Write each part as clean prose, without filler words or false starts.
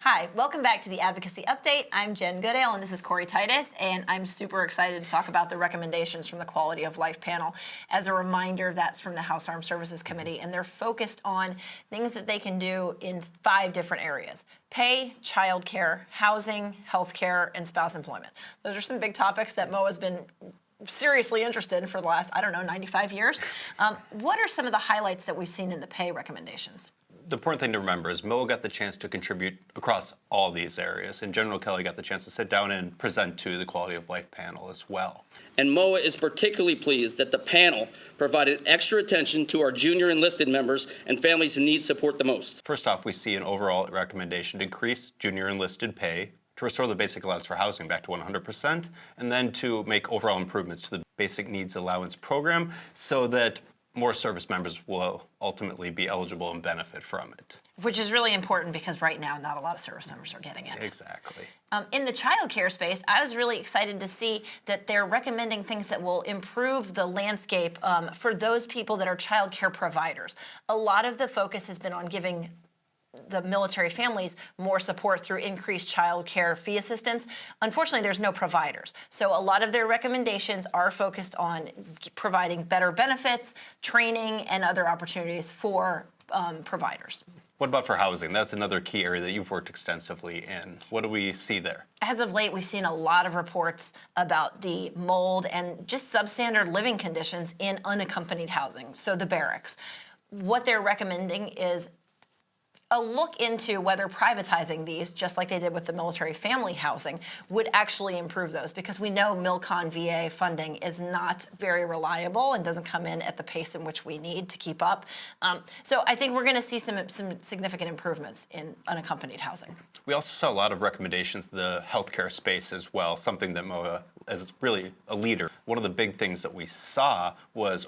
Hi, welcome back to the Advocacy Update. I'm Jen Goodale and this is Cory Titus, and I'm super excited to talk about the recommendations from the Quality of Life panel. As a reminder, that's from the House Armed Services Committee, and they're focused on things that they can do in 5 different areas: pay, childcare, housing, healthcare, and spouse employment. Those are some big topics that MOAA has been seriously interested in for the last, 95 years. What are some of the highlights that we've seen in the pay recommendations? The important thing to remember is MOAA got the chance to contribute across all these areas, and General Kelly got the chance to sit down and present to the Quality of Life panel as well. And MOAA is particularly pleased that the panel provided extra attention to our junior enlisted members and families who need support the most. First off, we see an overall recommendation to increase junior enlisted pay, to restore the basic allowance for housing back to 100%, and then to make overall improvements to the basic needs allowance program so that more service members will ultimately be eligible and benefit from it. Which is really important because right now not a lot of service members are getting it. Exactly. In the child care space, I was really excited to see that they're recommending things that will improve the landscape for those people that are child care providers. A lot of the focus has been on giving the military families more support through increased child care fee assistance. Unfortunately, there's no providers. So a lot of their recommendations are focused on providing better benefits, training, and other opportunities for providers. What about for housing? That's another key area that you've worked extensively in. What do we see there? As of late, we've seen a lot of reports about the mold and just substandard living conditions in unaccompanied housing, so the barracks. What they're recommending is a look into whether privatizing these, just like they did with the military family housing, would actually improve those, because we know MILCON VA funding is not very reliable and doesn't come in at the pace in which we need to keep up. So I think we're going to see some significant improvements in unaccompanied housing. We also saw a lot of recommendations in the healthcare space as well, something that MOAA is really a leader. One of the big things that we saw was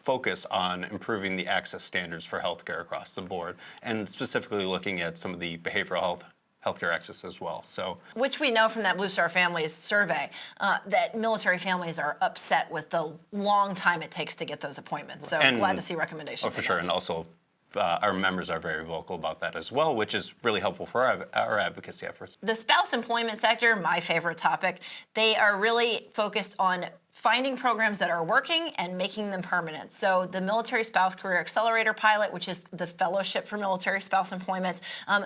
focus on improving the access standards for healthcare across the board, and specifically looking at some of the behavioral healthcare access as well. So, which we know from that Blue Star Families survey that military families are upset with the long time it takes to get those appointments. So glad to see recommendations. Oh, for sure, and also our members are very vocal about that as well, which is really helpful for our advocacy efforts. The spouse employment sector, my favorite topic, they are really focused on finding programs that are working and making them permanent. So the Military Spouse Career Accelerator Pilot, which is the fellowship for military spouse employment,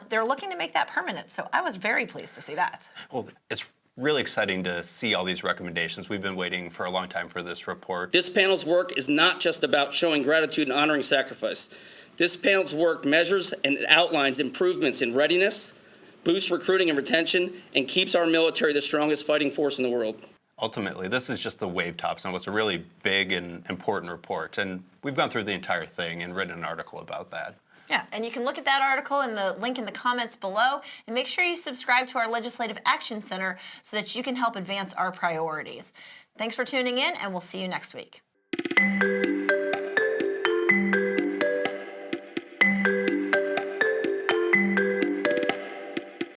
they're looking to make that permanent. So I was very pleased to see that. Well, it's really exciting to see all these recommendations. We've been waiting for a long time for this report. This panel's work is not just about showing gratitude and honoring sacrifice. This panel's work measures and outlines improvements in readiness, boosts recruiting and retention, and keeps our military the strongest fighting force in the world. Ultimately, this is just the wave tops on what's a really big and important report. And we've gone through the entire thing and written an article about that. Yeah, and you can look at that article in the link in the comments below, and make sure you subscribe to our Legislative Action Center so that you can help advance our priorities. Thanks for tuning in, and we'll see you next week.